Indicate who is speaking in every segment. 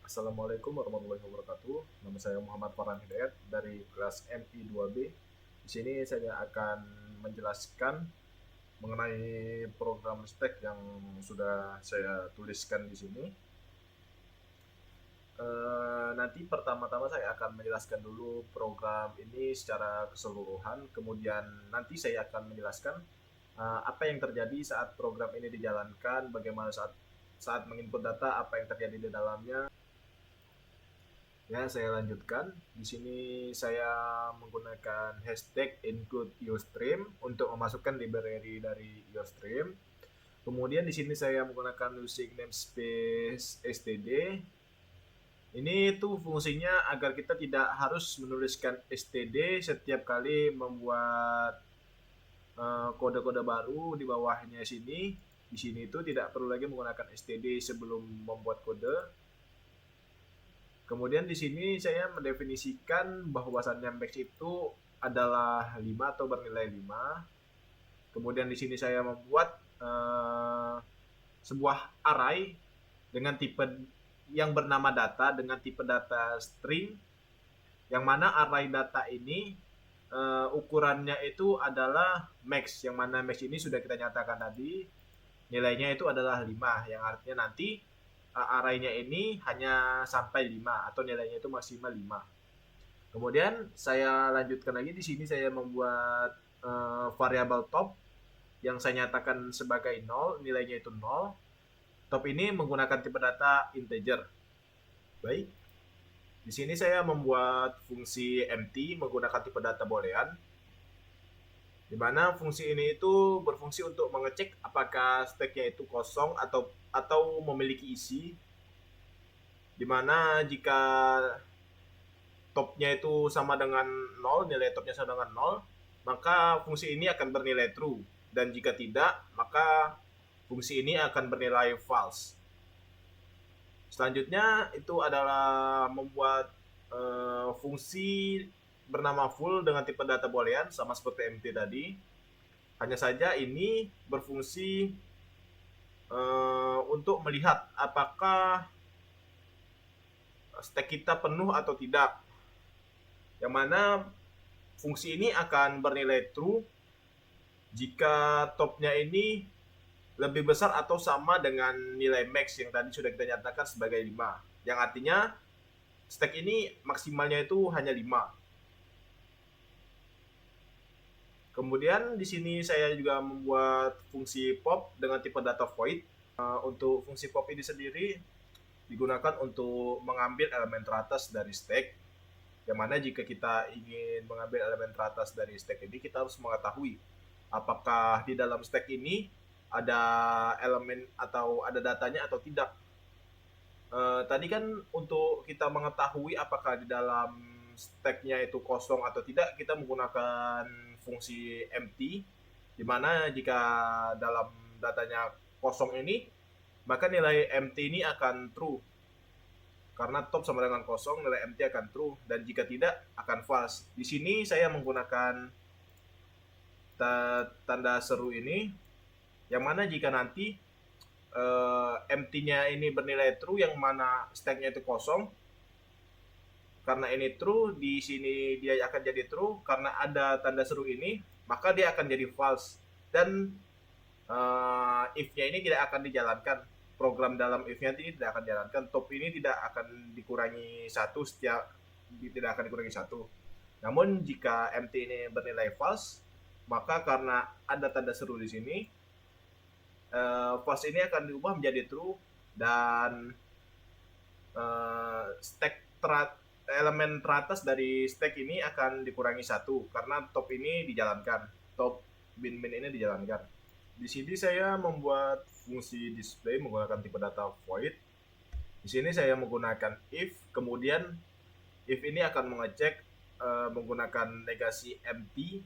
Speaker 1: Assalamualaikum warahmatullahi wabarakatuh. Nama saya Muhammad Farhan Hidayat dari kelas MI 2B. Di sini saya akan menjelaskan mengenai program STEK yang sudah saya tuliskan di sini. Nanti pertama-tama saya akan menjelaskan dulu program ini secara keseluruhan, kemudian nanti saya akan menjelaskan apa yang terjadi saat program ini dijalankan, bagaimana saat menginput data, apa yang terjadi di dalamnya. Ya, saya lanjutkan. Di sini saya menggunakan hashtag include Ustream untuk memasukkan library dari Ustream. Kemudian di sini saya menggunakan using namespace std. Ini tuh fungsinya agar kita tidak harus menuliskan std setiap kali membuat kode-kode baru di bawahnya sini. Di sini itu tidak perlu lagi menggunakan std sebelum membuat kode. Kemudian di sini saya mendefinisikan bahwasannya max itu adalah 5 atau bernilai 5. Kemudian di sini saya membuat sebuah array dengan tipe yang bernama data dengan tipe data string, yang mana array data ini ukurannya itu adalah max, yang mana max ini sudah kita nyatakan tadi nilainya itu adalah 5, yang artinya nanti array-nya ini hanya sampai 5 atau nilainya itu maksimal 5. Kemudian saya lanjutkan lagi, di sini saya membuat variabel top yang saya nyatakan sebagai 0, nilainya itu 0. Top ini menggunakan tipe data integer. Baik. Di sini saya membuat fungsi empty menggunakan tipe data boolean, di mana fungsi ini itu berfungsi untuk mengecek apakah stacknya itu kosong atau memiliki isi, di mana jika topnya itu sama dengan 0, nilai topnya sama dengan 0, maka fungsi ini akan bernilai true, dan jika tidak, maka fungsi ini akan bernilai false. Selanjutnya itu adalah membuat fungsi bernama full dengan tipe data boolean sama seperti MT tadi. Hanya saja ini berfungsi untuk melihat apakah stack kita penuh atau tidak. Yang mana fungsi ini akan bernilai true jika topnya ini lebih besar atau sama dengan nilai max yang tadi sudah kita nyatakan sebagai 5. Yang artinya stack ini maksimalnya itu hanya 5. Kemudian di sini saya juga membuat fungsi pop dengan tipe data void. Untuk fungsi pop ini sendiri digunakan untuk mengambil elemen teratas dari stack. Yang mana jika kita ingin mengambil elemen teratas dari stack ini, kita harus mengetahui apakah di dalam stack ini ada elemen atau ada datanya atau tidak. Tadi kan untuk kita mengetahui apakah di dalam stacknya itu kosong atau tidak, kita menggunakan fungsi empty, di mana jika dalam datanya kosong ini, maka nilai empty ini akan true. Karena top sama dengan kosong, nilai empty akan true, dan jika tidak akan false. Di sini saya menggunakan tanda seru ini, yang mana jika nanti empty-nya ini bernilai true, yang mana stack-nya itu kosong, karena ini true, di sini dia akan jadi true. Karena ada tanda seru ini, maka dia akan jadi false, dan if-nya ini tidak akan dijalankan. Program dalam if-nya ini tidak akan dijalankan. Top ini tidak akan dikurangi 1 tidak akan dikurangi 1. Namun jika empty ini bernilai false, maka karena ada tanda seru di sini, false ini akan diubah menjadi true, dan elemen teratas dari stack ini akan dikurangi 1 karena top ini dijalankan, top bin ini dijalankan. Di sini saya membuat fungsi display menggunakan tipe data void. Di sini saya menggunakan if, kemudian if ini akan mengecek menggunakan negasi empty,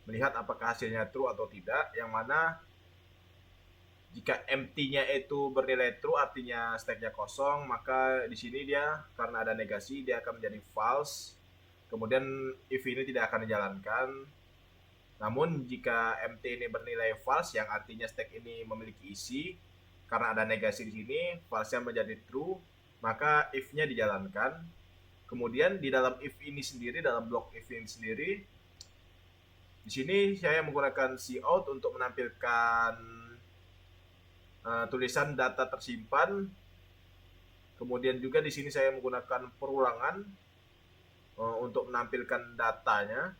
Speaker 1: melihat apakah hasilnya true atau tidak, yang mana jika empty-nya itu bernilai true artinya stack-nya kosong, maka di sini dia karena ada negasi dia akan menjadi false. Kemudian if ini tidak akan dijalankan. Namun jika empty ini bernilai false, yang artinya stack ini memiliki isi, karena ada negasi di sini, false-nya menjadi true, maka if-nya dijalankan. Kemudian di dalam if ini sendiri, dalam blok if ini sendiri, di sini saya menggunakan cout untuk menampilkan tulisan data tersimpan. Kemudian juga di sini saya menggunakan perulangan untuk menampilkan datanya.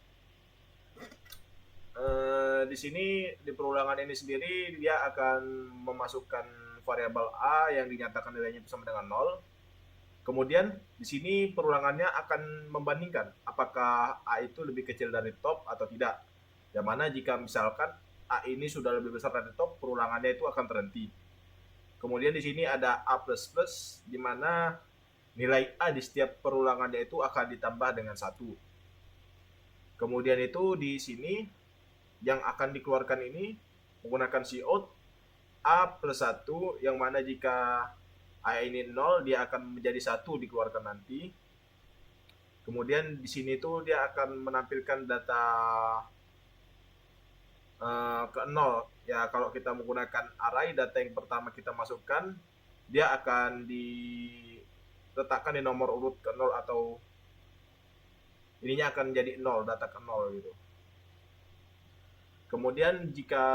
Speaker 1: Di sini di perulangan ini sendiri dia akan memasukkan variabel a yang dinyatakan nilainya sama dengan 0. Kemudian di sini perulangannya akan membandingkan apakah a itu lebih kecil dari top atau tidak. Yang mana jika misalkan a ini sudah lebih besar dari top, perulangannya itu akan terhenti. Kemudian di sini ada a++, di mana nilai a di setiap perulangannya itu akan ditambah dengan 1. Kemudian itu di sini yang akan dikeluarkan ini menggunakan cout a+1, yang mana jika a ini 0 dia akan menjadi 1 dikeluarkan nanti. Kemudian di sini tuh dia akan menampilkan data ke 0. Ya, kalau kita menggunakan array, data yang pertama kita masukkan dia akan diletakkan di nomor urut ke 0, atau ininya akan menjadi 0, data ke 0 gitu. Kemudian jika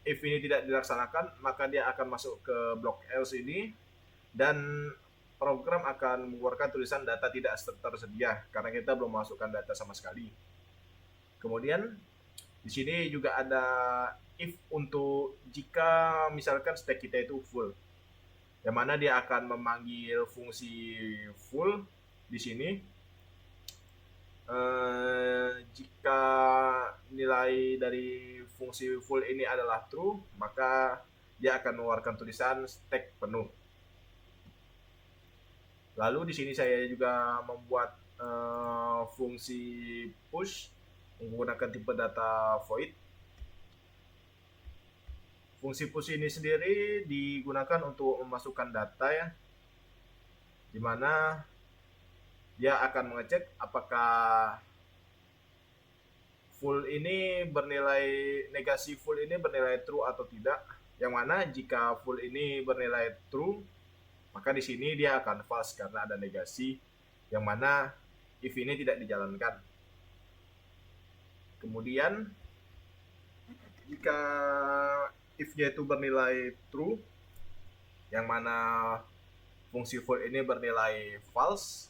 Speaker 1: if ini tidak dilaksanakan, maka dia akan masuk ke blok else ini, dan program akan mengeluarkan tulisan data tidak tersedia karena kita belum masukkan data sama sekali. Kemudian di sini juga ada if untuk jika misalkan stack kita itu full, yang mana dia akan memanggil fungsi full di sini. Jika nilai dari fungsi full ini adalah true, maka dia akan mengeluarkan tulisan stack penuh. Lalu di sini saya juga membuat fungsi push menggunakan tipe data void. Fungsi push ini sendiri digunakan untuk memasukkan data, ya, dimana dia akan mengecek apakah full ini bernilai negasi full ini bernilai true atau tidak. Yang mana jika full ini bernilai true, maka di sini dia akan false karena ada negasi, yang mana if ini tidak dijalankan. Kemudian jika if-nya itu bernilai true, yang mana fungsi full ini bernilai false,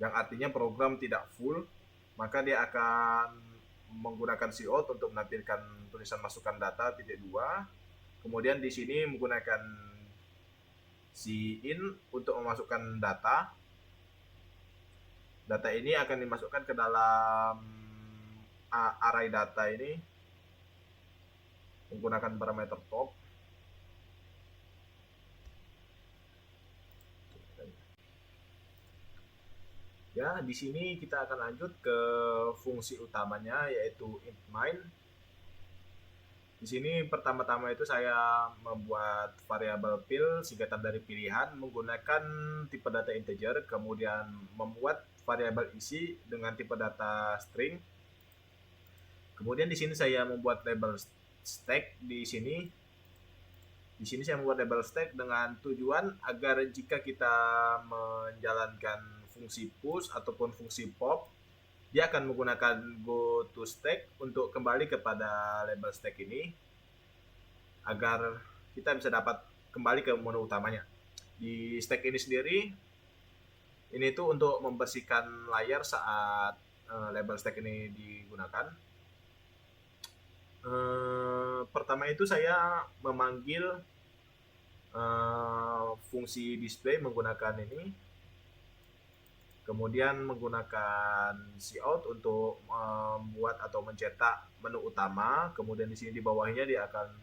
Speaker 1: yang artinya program tidak full, maka dia akan menggunakan cout untuk menampilkan tulisan masukan data .2. Kemudian di sini menggunakan in untuk memasukkan data. Data ini akan dimasukkan ke dalam array data ini menggunakan parameter top. Ya, di sini kita akan lanjut ke fungsi utamanya, yaitu int main. Di sini pertama-tama itu saya membuat variabel pil singkatan dari pilihan menggunakan tipe data integer, kemudian membuat variabel isi dengan tipe data string. Kemudian di sini saya membuat label stack di sini. Di sini saya membuat label stack dengan tujuan agar jika kita menjalankan fungsi push ataupun fungsi pop, dia akan menggunakan go to stack untuk kembali kepada label stack ini agar kita bisa dapat kembali ke menu utamanya. Di stack ini sendiri, ini tuh untuk membersihkan layar saat label stack ini digunakan. Pertama itu saya memanggil fungsi display menggunakan ini, kemudian menggunakan cout untuk membuat atau mencetak menu utama. Kemudian di sini di bawahnya dia akan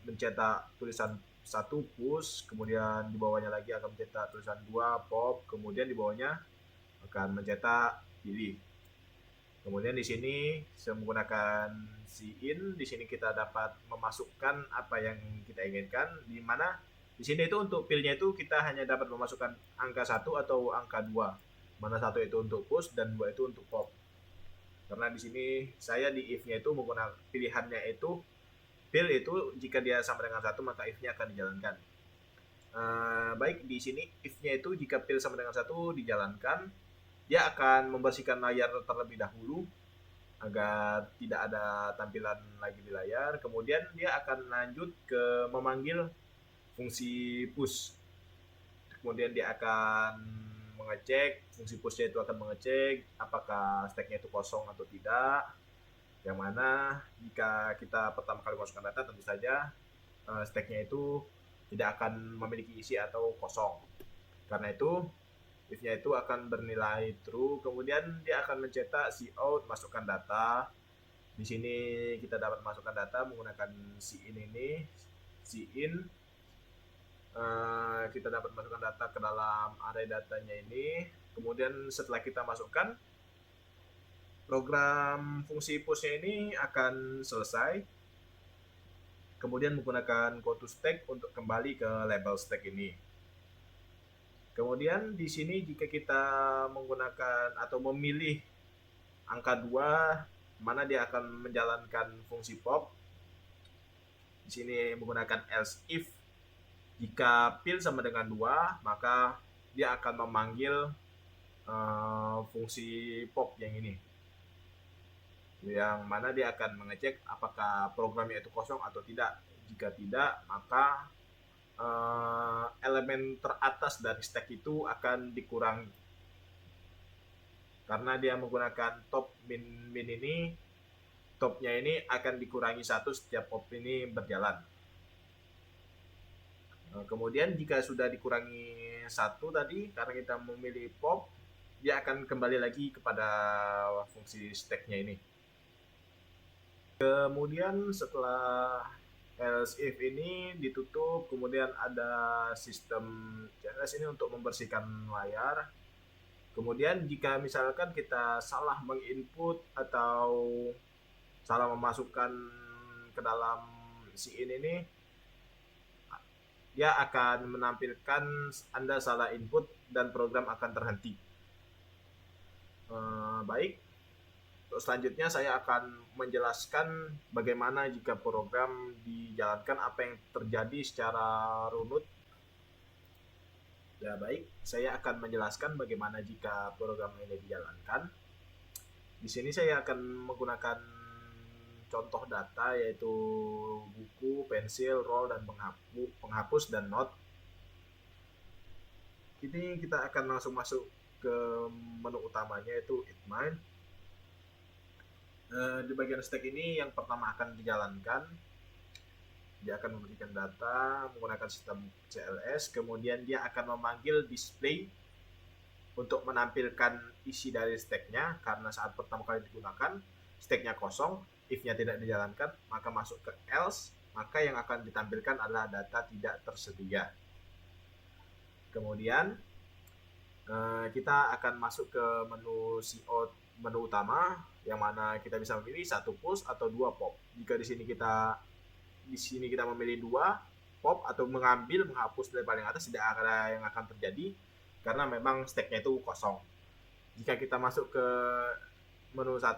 Speaker 1: mencetak tulisan 1 push, kemudian di bawahnya lagi akan mencetak tulisan 2 pop, kemudian di bawahnya akan mencetak pilih. Kemudian di sini saya menggunakan in. Di sini kita dapat memasukkan apa yang kita inginkan, di mana di sini itu untuk pilnya itu kita hanya dapat memasukkan angka 1 atau angka 2. Mana 1 itu untuk push dan 2 itu untuk pop. Karena di sini saya di if-nya itu menggunakan pilihannya itu pil itu jika dia sama dengan 1 maka if-nya akan dijalankan. Baik, di sini if-nya itu jika pil sama dengan 1 dijalankan, dia akan membersihkan layar terlebih dahulu agar tidak ada tampilan lagi di layar. Kemudian dia akan lanjut ke memanggil fungsi push. Kemudian dia akan mengecek, fungsi push-nya itu akan mengecek apakah stack-nya itu kosong atau tidak. Yang mana jika kita pertama kali masukkan data, tentu saja stack-nya itu tidak akan memiliki isi atau kosong. Karena itu if-nya itu akan bernilai true, kemudian dia akan mencetak cout masukkan data. Di sini kita dapat masukkan data menggunakan cin ini, cin. Kita dapat masukkan data ke dalam array datanya ini. Kemudian setelah kita masukkan, program fungsi push-nya ini akan selesai. Kemudian menggunakan go to stack untuk kembali ke label stack ini. Kemudian di sini jika kita menggunakan atau memilih angka 2, mana dia akan menjalankan fungsi pop. Di sini menggunakan else if. Jika pil sama dengan 2, maka dia akan memanggil fungsi pop yang ini. Yang mana dia akan mengecek apakah programnya itu kosong atau tidak. Jika tidak, maka elemen teratas dari stack itu akan dikurangi. Karena dia menggunakan top min ini, topnya ini akan dikurangi 1 setiap pop ini berjalan. Kemudian jika sudah dikurangi 1 tadi, karena kita memilih pop, dia akan kembali lagi kepada fungsi stack-nya ini. Kemudian setelah else if ini ditutup, kemudian ada sistem CLS ini untuk membersihkan layar. Kemudian jika misalkan kita salah menginput atau salah memasukkan ke dalam cin ini, dia akan menampilkan Anda salah input dan program akan terhenti. Baik, untuk selanjutnya saya akan menjelaskan bagaimana jika program dijalankan, apa yang terjadi secara runut. Ya baik, saya akan menjelaskan bagaimana jika program ini dijalankan. Di sini saya akan menggunakan contoh data yaitu buku, pensil, roll, dan penghapus dan note. Ini kita akan langsung masuk ke menu utamanya yaitu itmind. Di bagian stack ini yang pertama akan dijalankan, dia akan memberikan data menggunakan sistem CLS, kemudian dia akan memanggil display untuk menampilkan isi dari stacknya. Karena saat pertama kali digunakan stacknya kosong, if-nya tidak dijalankan, maka masuk ke else, maka yang akan ditampilkan adalah data tidak tersedia. Kemudian kita akan masuk ke menu cout, menu utama, yang mana kita bisa memilih 1 push atau 2 pop. Jika di sini kita memilih 2 pop atau menghapus dari paling atas, tidak ada yang akan terjadi karena memang stacknya itu kosong. Jika kita masuk ke menu 1,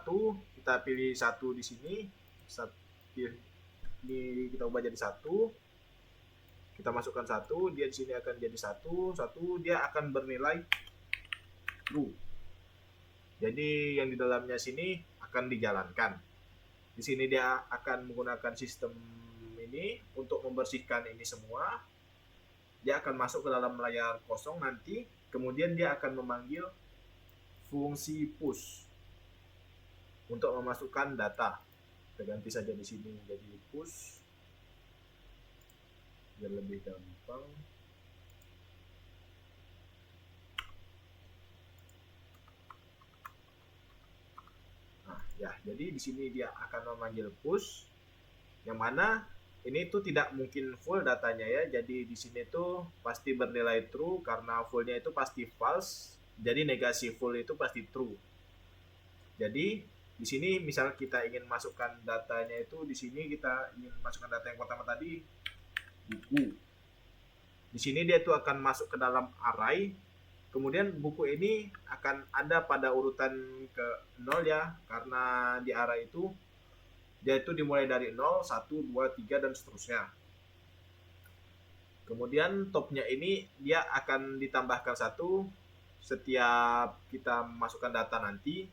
Speaker 1: kita pilih 1 di sini, ini kita ubah jadi 1. Kita masukkan 1, dia di sini akan jadi 1, dia akan bernilai true. Jadi yang di dalamnya sini akan dijalankan. Di sini dia akan menggunakan sistem ini untuk membersihkan ini semua. Dia akan masuk ke dalam layar kosong nanti, kemudian dia akan memanggil fungsi push untuk memasukkan data. Kita ganti saja di sini jadi push biar lebih gampang. Ya, jadi di sini dia akan memanggil push, yang mana ini tuh tidak mungkin full datanya ya. Jadi di sini tuh pasti bernilai true karena fullnya itu pasti false. Jadi negasi full itu pasti true. Jadi di sini misal kita ingin masukkan datanya itu, di sini kita ingin masukkan data yang pertama tadi, buku. Di sini dia tuh akan masuk ke dalam array. Kemudian buku ini akan ada pada urutan ke 0 ya, karena di array itu dia itu dimulai dari 0, 1, 2, 3 dan seterusnya. Kemudian topnya ini dia akan ditambahkan satu setiap kita masukkan data nanti.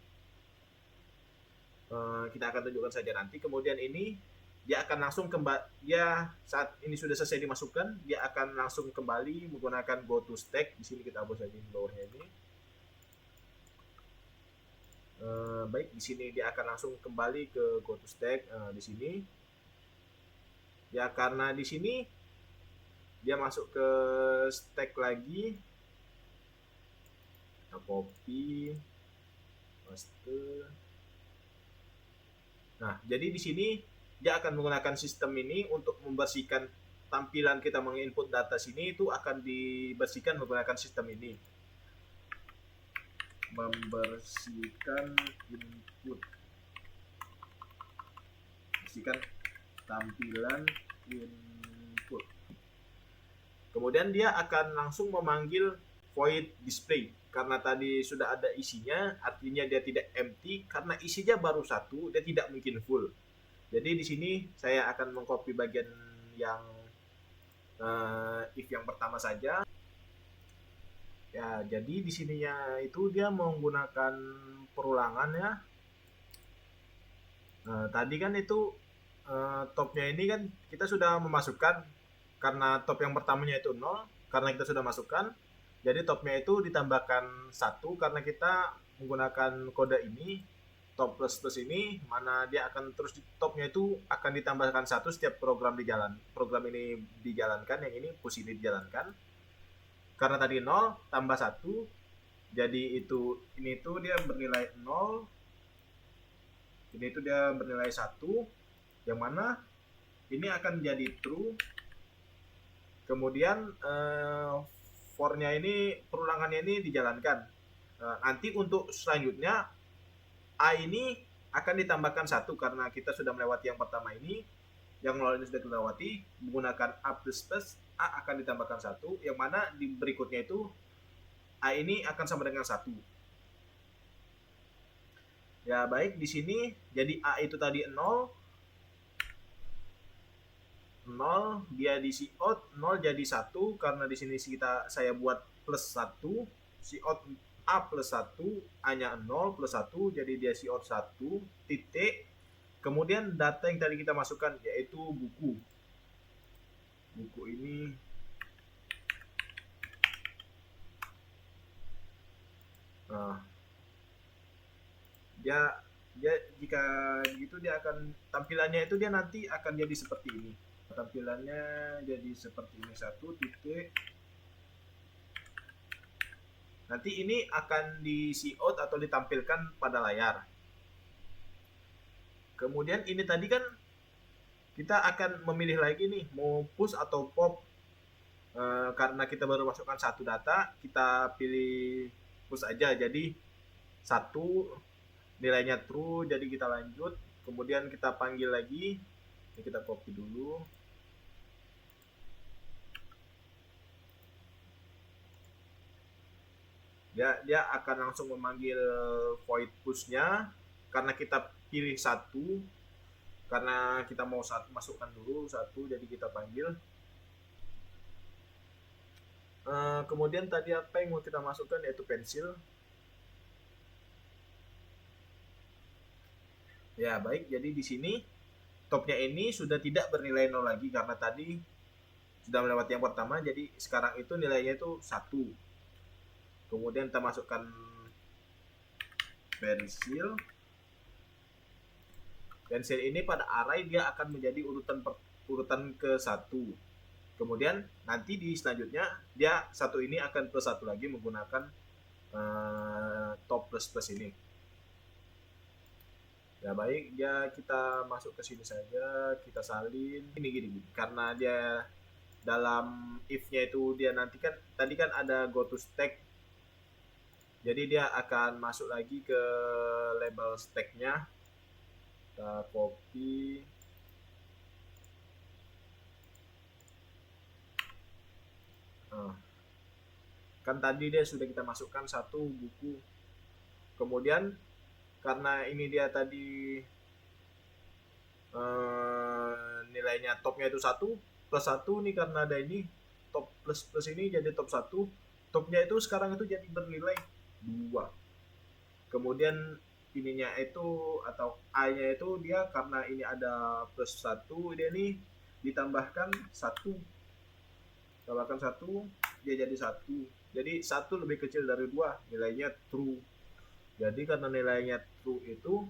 Speaker 1: Kita akan tunjukkan saja nanti. Kemudian ini dia akan langsung kembali, dia saat ini sudah selesai dimasukkan, dia akan langsung kembali menggunakan go to stack. Di sini kita hapus saja di bawahnya ini. Baik, di sini dia akan langsung kembali ke go to stack. Di sini ya, karena di sini dia masuk ke stack lagi, kita copy paste. Nah, jadi di sini dia akan menggunakan sistem ini untuk membersihkan tampilan kita menginput data sini, itu akan dibersihkan menggunakan sistem ini. Membersihkan input, bersihkan tampilan input. Kemudian dia akan langsung memanggil void display. Karena tadi sudah ada isinya, artinya dia tidak empty. Karena isinya baru satu, dia tidak mungkin full. Jadi di sini saya akan mengcopy bagian yang if yang pertama saja. Ya, jadi di sininya itu dia menggunakan perulangan ya. Tadi kan itu topnya ini kan kita sudah memasukkan, karena top yang pertamanya itu 0, karena kita sudah masukkan. Jadi topnya itu ditambahkan 1 karena kita menggunakan kode ini, top plus plus ini, mana dia akan terus topnya itu akan ditambahkan 1 setiap program ini dijalankan, yang ini push ini dijalankan. Karena tadi 0 tambah 1, jadi ini tuh dia bernilai 0, ini itu dia bernilai 1, yang mana ini akan jadi true. Kemudian for-nya ini, perulangannya ini dijalankan. Nanti untuk selanjutnya A ini akan ditambahkan 1 karena kita sudah melewati yang pertama ini, yang 0 ini sudah dilewati. Menggunakan A plus plus, A akan ditambahkan 1, yang mana di berikutnya itu A ini akan sama dengan 1. Ya baik, di sini jadi A itu tadi 0, dia di cout 0 jadi 1 karena di sini saya buat plus 1, cout A plus 1, A-nya 0 plus 1, jadi dia cout 1 titik. Kemudian data yang tadi kita masukkan yaitu buku ini. Nah, dia jika begitu dia akan tampilannya itu dia nanti akan jadi seperti ini. Tampilannya jadi seperti ini, 1 titik. Nanti ini akan di cout atau ditampilkan pada layar. Kemudian ini tadi kan kita akan memilih lagi nih mau push atau pop. Karena kita baru masukkan 1 data, kita pilih push aja. Jadi 1 nilainya true, jadi kita lanjut. Kemudian kita panggil lagi, ini kita copy dulu. Dia akan langsung memanggil void push-nya karena kita pilih 1, karena kita mau masukkan dulu 1, jadi kita panggil. Kemudian tadi apa yang mau kita masukkan yaitu pensil. Ya baik, jadi di sini topnya ini sudah tidak bernilai 0 lagi karena tadi sudah melewati yang pertama, jadi sekarang itu nilainya itu 1. Kemudian kita masukkan pensil. Pensil ini pada array dia akan menjadi urutan ke 1. Kemudian nanti di selanjutnya dia 1 ini akan plus 1 lagi menggunakan top plus plus ini. Ya baik, kita masuk ke sini saja, kita salin ini gini, karena dia dalam if-nya itu dia nanti kan tadi kan ada go to stack, jadi dia akan masuk lagi ke label stack-nya. Kita copy, kan tadi dia sudah kita masukkan 1 buku. Kemudian karena ini dia tadi nilainya topnya itu 1 plus 1 nih, karena ada ini top plus ini jadi top 1, topnya itu sekarang itu jadi bernilai 2. Kemudian ininya itu atau I-nya itu dia karena ini ada plus 1, dia nih ditambahkan 1. Tambahkan 1, dia jadi 1. Jadi 1 lebih kecil dari 2, nilainya true. Jadi karena nilainya true itu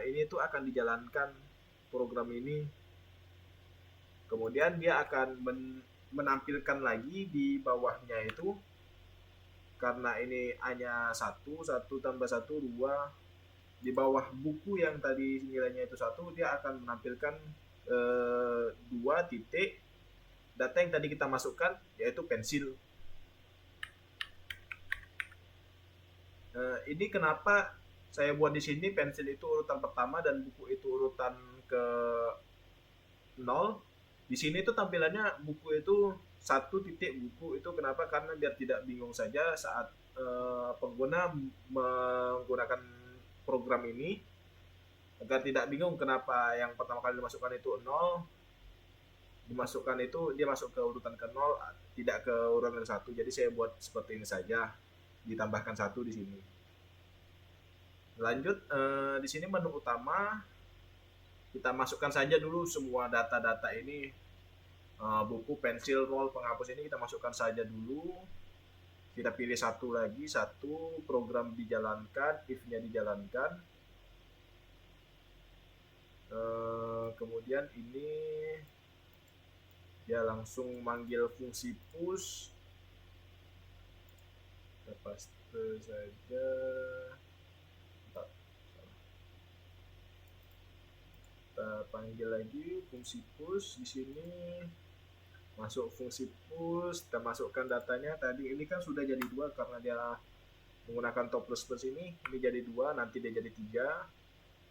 Speaker 1: ini tuh akan dijalankan program ini. Kemudian dia akan menampilkan lagi di bawahnya itu, karena ini hanya 1 tambah 1 2, di bawah buku yang tadi nilainya itu 1, dia akan menampilkan 2 titik data yang tadi kita masukkan, yaitu pensil. Ini kenapa saya buat di sini pensil itu urutan pertama dan buku itu urutan ke 0. Di sini tuh tampilannya buku itu 1 titik buku itu, kenapa? Karena biar tidak bingung saja saat pengguna menggunakan program ini, agar tidak bingung kenapa yang pertama kali dimasukkan itu 0, dimasukkan itu dia masuk ke urutan ke 0, tidak ke urutan 1. Jadi saya buat seperti ini saja, ditambahkan 1 di sini. Lanjut, di sini menu utama, kita masukkan saja dulu semua data-data ini, buku, pensil, roll, penghapus ini kita masukkan saja dulu. Kita pilih 1 lagi, 1, program dijalankan, if-nya dijalankan. Kemudian ini dia langsung manggil fungsi push. Kita paste saja. Kita panggil lagi fungsi push. Di sini masuk fungsi push, kita masukkan datanya. Tadi ini kan sudah jadi 2 karena dia menggunakan top plus ini jadi 2, nanti dia jadi 3.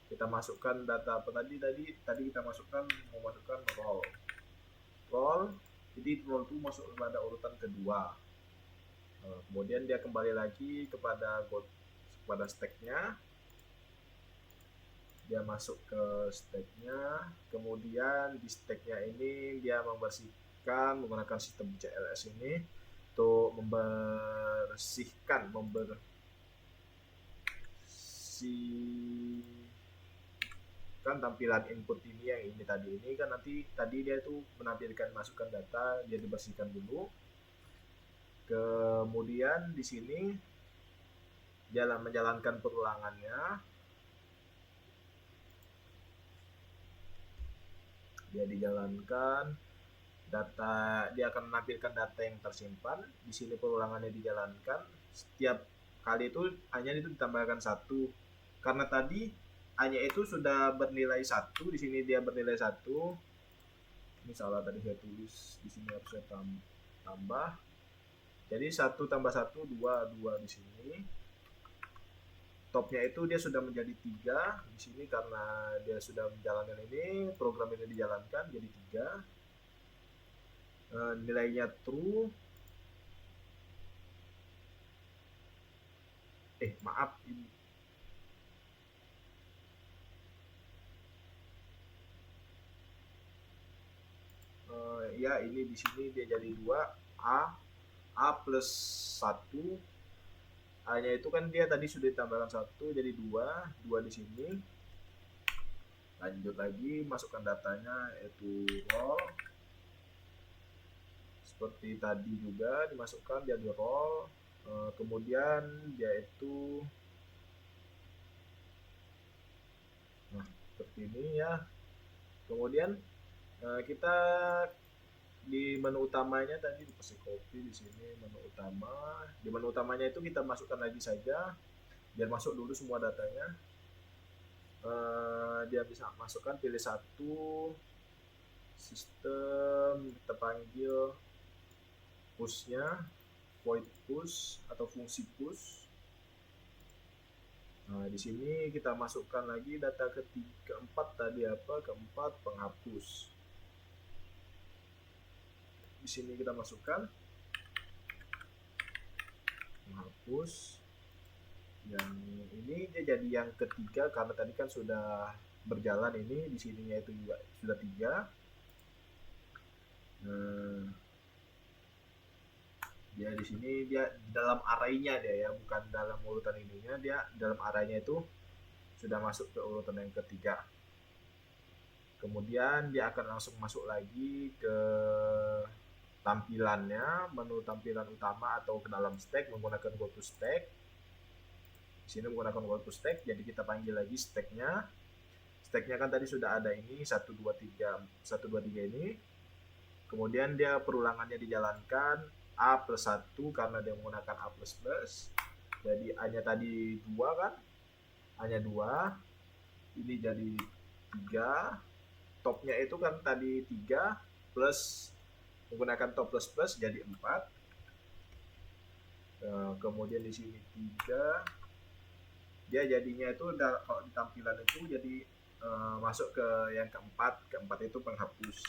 Speaker 1: Kita masukkan data apa tadi kita masukkan, mau masukkan roll, jadi roll itu masuk pada urutan kedua. Kemudian dia kembali lagi kepada stacknya, dia masuk ke stacknya. Kemudian di stacknya ini dia membersihkan menggunakan sistem CLS ini untuk membersihkan kan tampilan input ini, yang ini kan nanti tadi dia itu menampilkan masukkan data, dia dibersihkan dulu. Kemudian di sini dia menjalankan perulangannya, dia dijalankan data, dia akan menampilkan data yang tersimpan di sini, perulangannya dijalankan. Setiap kali itu hanya itu ditambahkan 1, karena tadi hanya itu sudah bernilai 1, di sini dia bernilai 1. Ini salah tadi saya tulis, di sini harus saya tambah. Jadi 1 tambah 1 2 di sini. Topnya itu dia sudah menjadi 3 di sini karena dia sudah menjalankan ini, program ini dijalankan jadi 3. Nilainya true. Maaf, ini ya ini di sini dia jadi 2, A plus 1. A-nya itu kan dia tadi sudah ditambahkan 1 jadi 2 di sini. Lanjut lagi, masukkan datanya yaitu roll. Seperti tadi juga dimasukkan jadi roll. Kemudian dia itu seperti ini ya. Kemudian kita di menu utamanya tadi dikasih copy di sini menu utama. Di menu utamanya itu kita masukkan lagi saja biar masuk dulu semua datanya. Dia bisa masukkan, pilih 1 sistem, kita panggil pushnya void push atau fungsi push. Nah, di sini kita masukkan lagi data keempat tadi apa? Keempat, penghapus. Di sini kita masukkan menghapus. Yang ini dia jadi yang ketiga karena tadi kan sudah berjalan ini, di sininya itu juga sudah 3. Nah, dia di sini dia dalam arraynya dia ya, bukan dalam urutan ininya, dia dalam arraynya itu sudah masuk ke urutan yang ketiga. Kemudian dia akan langsung masuk lagi ke tampilannya, menu tampilan utama atau ke dalam stack menggunakan go to stack. Di sini menggunakan go to stack, jadi kita panggil lagi stacknya. Stacknya kan tadi sudah ada ini 1 2 3 1 2 3 ini. Kemudian dia perulangannya dijalankan A plus 1 karena dia menggunakan A plus plus. Jadi A-nya tadi 2 kan? A-nya 2. Ini jadi 3. Topnya itu kan tadi 3 plus menggunakan top plus plus jadi 4. Kemudian di sini 3. Dia jadinya itu kalau di tampilan itu jadi masuk ke yang keempat. Keempat itu penghapus.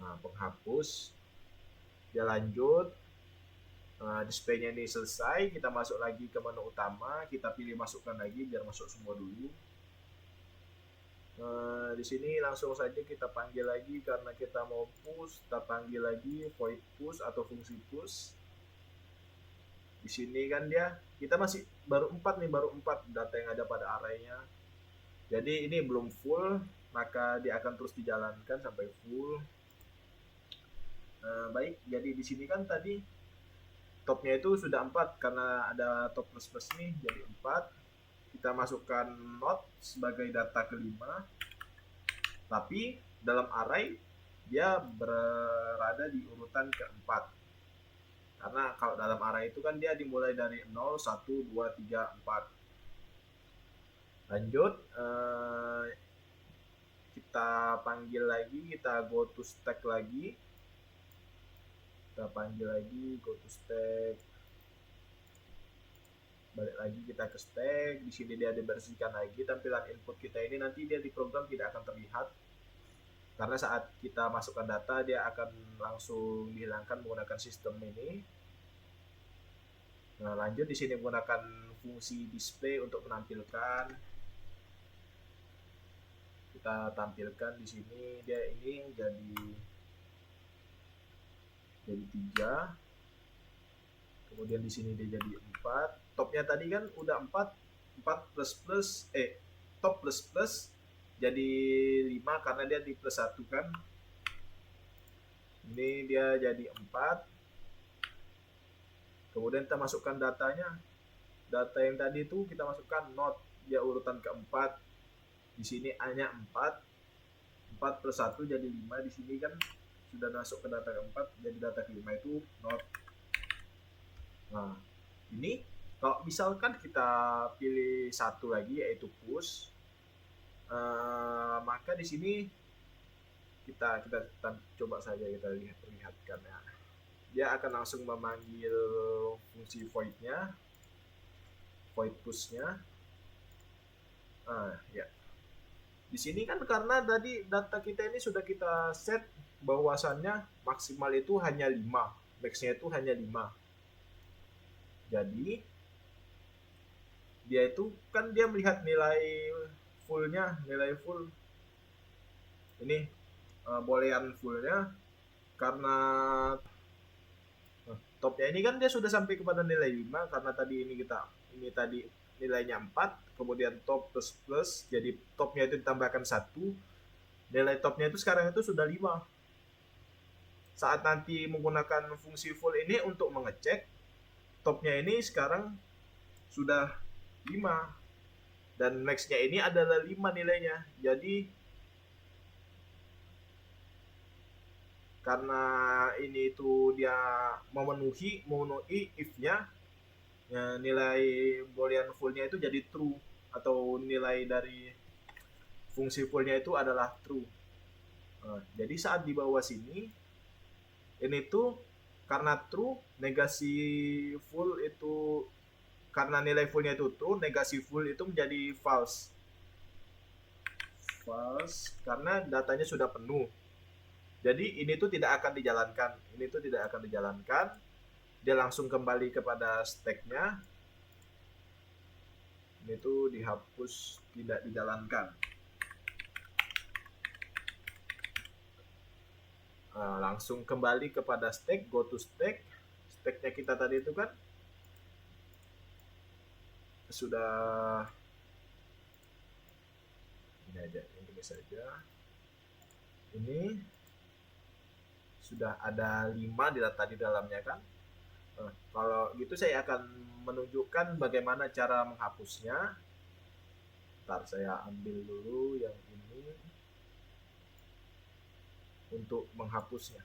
Speaker 1: Nah, penghapus. Dia lanjut. Displaynya ini selesai. Kita masuk lagi ke menu utama. Kita pilih masukkan lagi biar masuk semua dulu. Di sini langsung saja kita panggil lagi karena kita mau push. Kita panggil lagi void push atau fungsi push. Di sini kan dia kita masih baru 4 nih, baru 4 data yang ada pada arraynya. Jadi ini belum full, maka dia akan terus dijalankan sampai full. Baik, jadi di sini kan tadi topnya itu sudah 4 karena ada top plus plus nih, jadi 4. Kita masukkan not sebagai data kelima. Tapi dalam array dia berada di urutan keempat. Karena kalau dalam array itu kan dia dimulai dari 0, 1, 2, 3, 4. Lanjut, kita panggil lagi, kita go to stack lagi. Kita panggil lagi, go to stack. Balik lagi kita ke stack. Di sini dia dibersihkan lagi. Tampilan input kita ini nanti dia di program tidak akan terlihat. Karena saat kita masukkan data, dia akan langsung dihilangkan menggunakan sistem ini. Nah, lanjut di sini menggunakan fungsi display untuk menampilkan. Kita tampilkan di sini dia ini jadi 3. Kemudian di sini dia jadi 4. Topnya tadi kan udah 4 plus plus top plus plus jadi 5 karena dia di plus 1 kan. Ini dia jadi 4. Kemudian kita masukkan datanya. Data yang tadi itu kita masukkan not, dia urutan keempat. Di sini A-nya 4. 4 plus 1 jadi 5. Di sini kan sudah masuk ke data keempat, jadi data kelima itu not. Nah, ini kalau misalkan kita pilih satu lagi yaitu push, maka di sini kita coba saja kita lihatkan ya. Dia akan langsung memanggil fungsi void-nya, void push-nya. Ya. Di sini kan karena tadi data kita ini sudah kita set bahwasannya maksimal itu hanya 5, max-nya itu hanya 5. Jadi dia itu kan dia melihat nilai fullnya, nilai full ini boolean fullnya karena topnya ini kan dia sudah sampai kepada nilai 5 karena tadi ini tadi nilainya 4, kemudian top plus plus, jadi topnya itu ditambahkan 1, nilai topnya itu sekarang itu sudah 5. Saat nanti menggunakan fungsi full ini untuk mengecek, topnya ini sekarang sudah 5 dan max-nya ini adalah 5 nilainya. Jadi karena ini itu dia memenuhi if-nya, ya, nilai boolean full-nya itu jadi true atau nilai dari fungsi full-nya itu adalah true. Jadi saat di bawah sini ini tuh karena true, negasi full itu karena nilai full-nya itu true, negasi full itu menjadi false. False karena datanya sudah penuh. Jadi ini tuh tidak akan dijalankan. Dia langsung kembali kepada stack-nya. Ini tuh dihapus, tidak dijalankan. Langsung kembali kepada stack, go to stack. Stacknya kita tadi itu kan sudah ini aja, ini saja. Ini sudah ada 5 data di dalamnya kan. Kalau gitu saya akan menunjukkan bagaimana cara menghapusnya. Ntar saya ambil dulu yang ini untuk menghapusnya.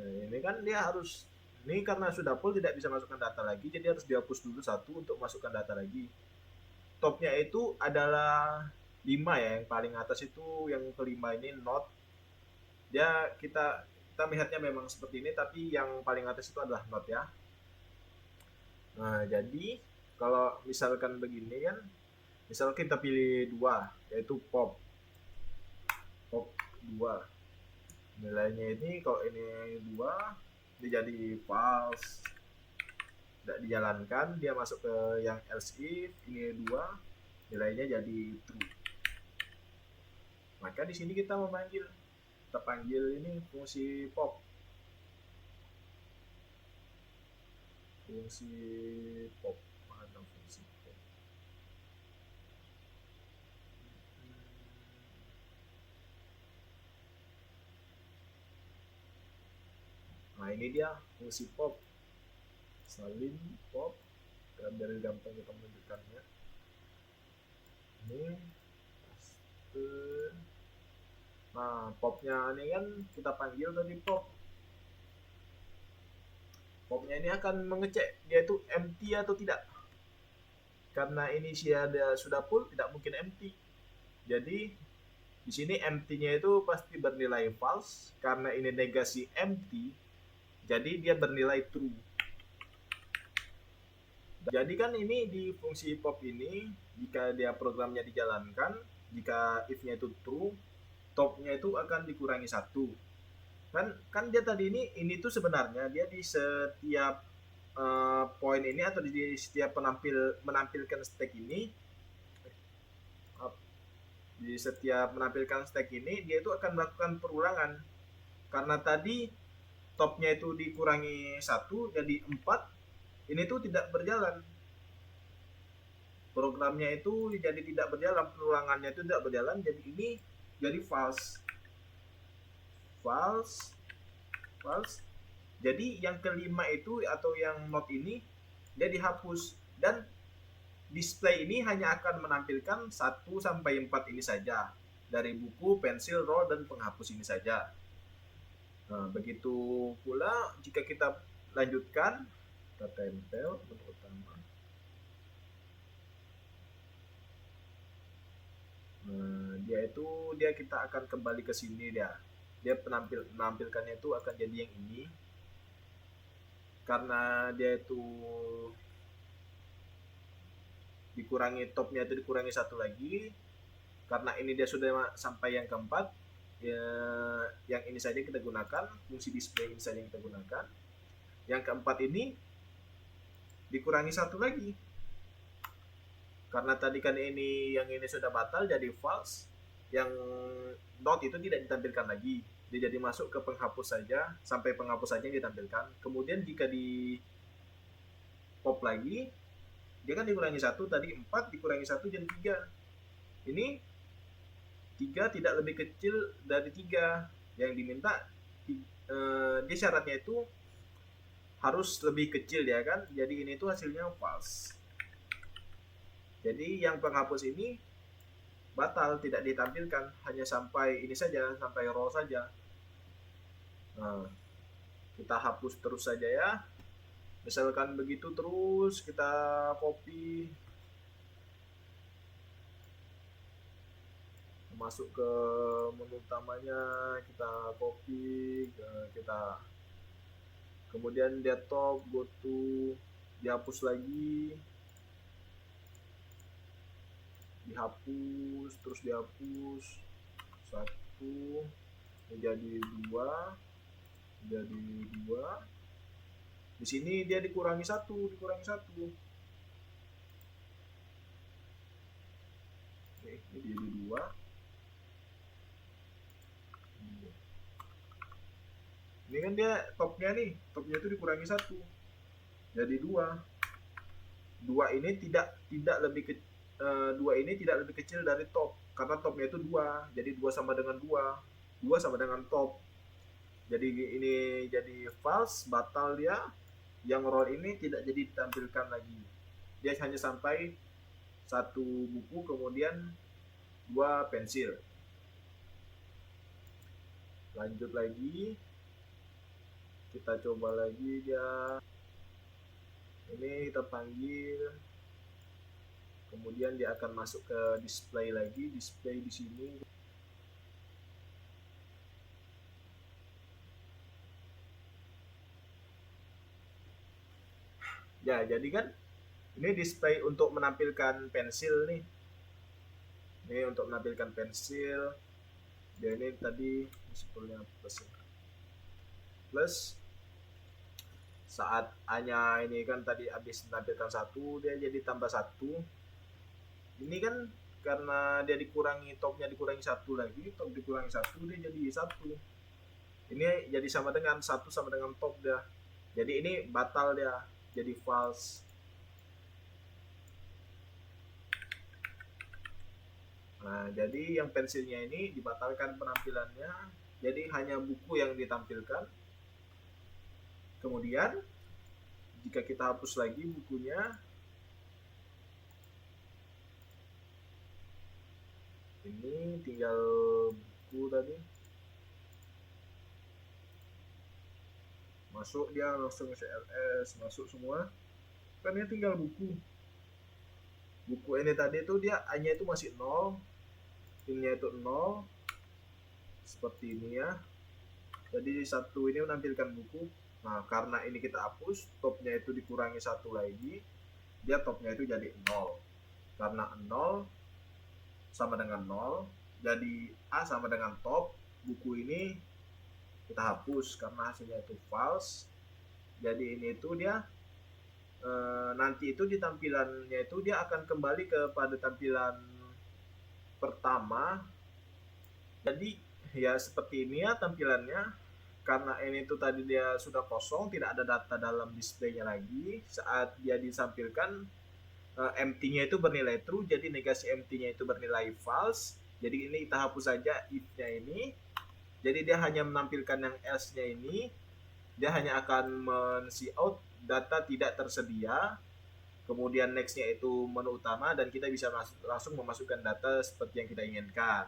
Speaker 1: Ini kan dia harus, ini karena sudah full tidak bisa masukkan data lagi, jadi harus dihapus dulu satu untuk masukkan data lagi. Topnya itu adalah 5 ya, yang paling atas itu yang kelima ini not. Dia kita melihatnya memang seperti ini, tapi yang paling atas itu adalah not ya. Nah, jadi kalau misalkan begini kan, misal kita pilih 2, yaitu pop 2. Nilainya ini kalau ini 2, dia jadi false, tidak dijalankan, dia masuk ke yang else if, ini 2, nilainya jadi true. Maka di sini kita memanggil, kita panggil ini fungsi pop, mana fungsi pop. Nah ini dia fungsi pop, salin pop, biar gampang kita menunjukkannya. Ini paste. Nah popnya ini kan kita panggil tadi pop. Popnya ini akan mengecek dia itu empty atau tidak. Karena ini dia sudah full, tidak mungkin empty. Jadi di sini empty-nya itu pasti bernilai false, karena ini negasi empty, jadi dia bernilai true. Jadi kan ini di fungsi pop ini, jika dia programnya dijalankan, jika if-nya itu true, top-nya itu akan dikurangi 1. Kan dia tadi ini tuh sebenarnya dia di setiap poin ini atau di setiap menampilkan stack ini, di setiap menampilkan stack ini dia itu akan melakukan perulangan. Karena tadi topnya itu dikurangi 1 jadi 4, ini tuh tidak berjalan. Programnya itu jadi tidak berjalan, perulangannya itu tidak berjalan, jadi ini jadi false. Jadi yang kelima itu atau yang not ini dia dihapus, dan display ini hanya akan menampilkan 1 sampai 4 ini saja dari buku, pensil, roll, dan penghapus ini saja. Nah, begitu pula jika kita lanjutkan, kita tempel bentuk utama. Nah, dia kita akan kembali ke sini dia penampilkannya itu akan jadi yang ini, karena dia itu dikurangi topnya itu dikurangi 1 lagi, karena ini dia sudah sampai yang keempat ya, yang ini saja kita gunakan, fungsi display ini saja yang kita gunakan. Yang keempat ini dikurangi 1 lagi, karena tadi kan yang ini sudah batal jadi false, yang not itu tidak ditampilkan lagi, dia jadi masuk ke penghapus saja, sampai penghapus saja yang ditampilkan. Kemudian jika di pop lagi, dia kan dikurangi 1, tadi 4 dikurangi 1 jadi 3. Ini 3 tidak lebih kecil dari 3. Yang diminta dia syaratnya itu harus lebih kecil ya kan. Jadi ini tuh hasilnya false. Jadi yang penghapus ini batal, tidak ditampilkan, hanya sampai ini saja, sampai row saja. Nah, kita hapus terus saja ya. Misalkan begitu terus kita copy masuk ke menu utamanya, kita copy, kita kemudian dia top, go to, dihapus lagi, dihapus, terus dihapus 1 menjadi 2, menjadi 2. Di sini dia dikurangi 1, Ini jadi 2. Ini kan dia topnya itu dikurangi 1 jadi 2. 2 ini tidak lebih ke 2 ini tidak lebih kecil dari top karena topnya itu 2. Jadi 2 sama dengan 2. 2 sama dengan top. Jadi ini jadi false, batal dia. Yang roll ini tidak jadi ditampilkan lagi. Dia hanya sampai 1 buku kemudian 2 pensil. Lanjut lagi. Kita coba lagi dia. Ini kita panggil. Kemudian dia akan masuk ke display lagi, display di sini. Ya, jadi kan ini display untuk menampilkan pensil nih. Ini untuk menampilkan pensil. Dan ini tadi disebutnya plus. Saat hanya ini kan tadi habis menampilkan 1, dia jadi tambah 1. Ini kan karena dia dikurangi, topnya dikurangi 1 lagi, top dikurangi 1, dia jadi 1. Ini jadi sama dengan 1 sama dengan top dia. Jadi ini batal dia, jadi false. Nah, jadi yang pensilnya ini dibatalkan penampilannya, jadi hanya buku yang ditampilkan. Kemudian jika kita hapus lagi bukunya, ini tinggal buku tadi masuk, dia langsung CLS masuk semua kan, ini tinggal buku ini tadi itu dia hanya itu masih 0, pinnya itu 0 seperti ini ya. Jadi 1 ini menampilkan buku. Nah, karena ini kita hapus, topnya itu dikurangi 1 lagi, dia topnya itu jadi 0. Karena 0 sama dengan 0, jadi A sama dengan top. Buku ini kita hapus karena hasilnya itu false. Jadi ini itu dia nanti itu di tampilannya itu dia akan kembali kepada tampilan pertama. Jadi ya seperti ini ya tampilannya. Karena ini tuh tadi dia sudah kosong, tidak ada data dalam displaynya lagi. Saat dia ditampilkan, empty-nya itu bernilai true, jadi negasi empty-nya itu bernilai false. Jadi ini kita hapus saja if-nya ini. Jadi dia hanya menampilkan yang else-nya ini. Dia hanya akan men-see out data tidak tersedia. Kemudian next-nya itu menu utama dan kita bisa langsung memasukkan data seperti yang kita inginkan.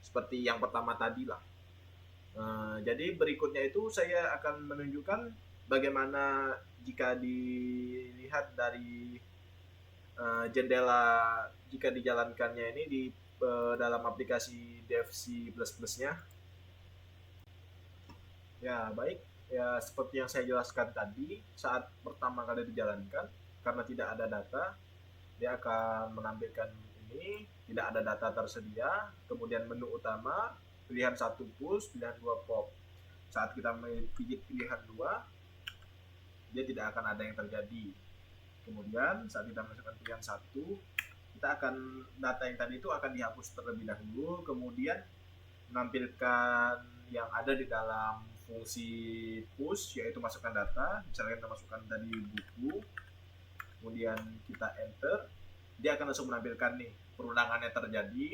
Speaker 1: Seperti yang pertama tadi lah. Jadi berikutnya itu saya akan menunjukkan bagaimana jika dilihat dari jendela jika dijalankannya ini di dalam aplikasi Dev C++ nya. Ya baik, ya seperti yang saya jelaskan tadi, saat pertama kali dijalankan karena tidak ada data, dia akan menampilkan ini tidak ada data tersedia, kemudian menu utama, pilihan 1 push, pilihan 2 pop. Saat kita pilih pilihan 2, dia tidak akan ada yang terjadi. Kemudian saat kita masukkan pilihan 1, kita akan data yang tadi itu akan dihapus terlebih dahulu, kemudian menampilkan yang ada di dalam fungsi push, yaitu masukkan data. Misalnya kita masukkan tadi buku, kemudian kita enter, dia akan langsung menampilkan nih perulangannya terjadi.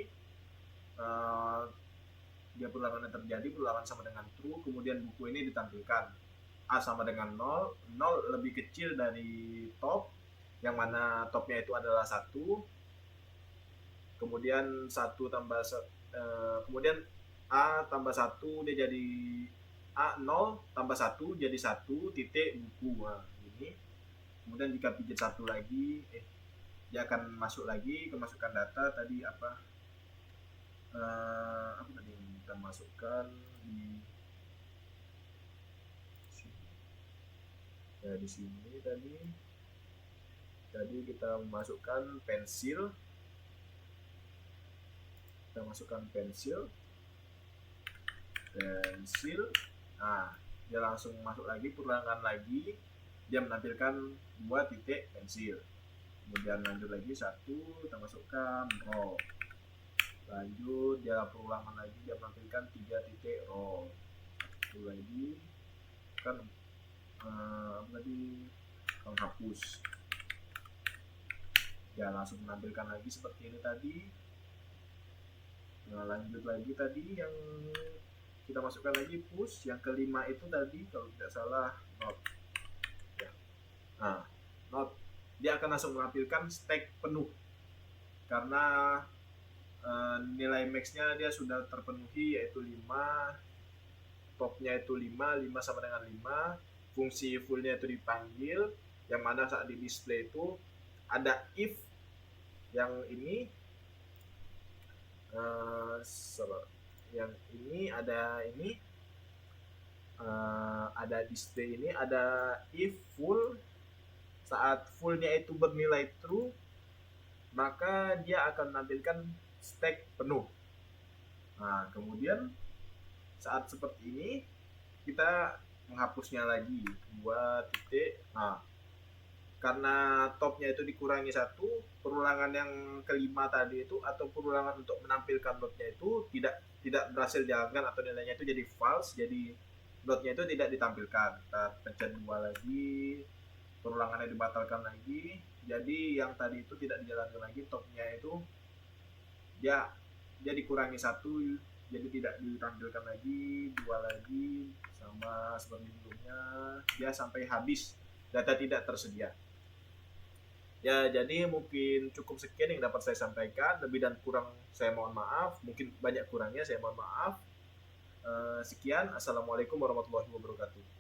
Speaker 1: Dia perulangan sama dengan true, kemudian buku ini ditampilkan A sama dengan 0, 0 lebih kecil dari top, yang mana topnya itu adalah 1, kemudian 1 tambah kemudian A tambah 1 dia jadi A 0 tambah 1 jadi 1 titik buku. Nah, ini kemudian jika pijit 1 lagi dia akan masuk lagi ke masukkan data tadi apa tadi yang kita masukkan di sini. Ya di sini tadi kita masukkan pensil, nah dia langsung masuk lagi, perulangan lagi, dia menampilkan 2 titik pensil, kemudian lanjut lagi 1, kita masukkan row, Lanjut dia perulangan lagi, dia menampilkan 3 titik roll. Itu lagi kan tadi menghapus. Ya langsung menampilkan lagi seperti ini tadi. Nah, lanjut lagi tadi yang kita masukkan lagi push yang kelima itu tadi kalau tidak salah not ya. Nah, not dia akan langsung menampilkan stack penuh karena nilai maxnya dia sudah terpenuhi yaitu 5, topnya itu 5 sama dengan 5, fungsi fullnya itu dipanggil, yang mana saat di display itu ada if yang ini yang ini ada ada display ini ada if full, saat fullnya itu bernilai true maka dia akan menampilkan stack penuh. Nah kemudian saat seperti ini kita menghapusnya lagi 2 titik. Nah karena topnya itu dikurangi 1, perulangan yang kelima tadi itu atau perulangan untuk menampilkan dotnya itu tidak berhasil dijalankan atau nilainya itu jadi false, jadi dotnya itu tidak ditampilkan. Kita pencet 2 lagi, perulangannya dibatalkan lagi, jadi yang tadi itu tidak dijalankan lagi, topnya itu dia dikurangi 1, jadi tidak ditampilkan lagi, 2 lagi sama seperti sebelumnya, dia sampai habis, data tidak tersedia. Ya, jadi mungkin cukup sekian yang dapat saya sampaikan. Lebih dan kurang saya mohon maaf. Mungkin banyak kurangnya saya mohon maaf. Sekian. Assalamualaikum warahmatullahi wabarakatuh.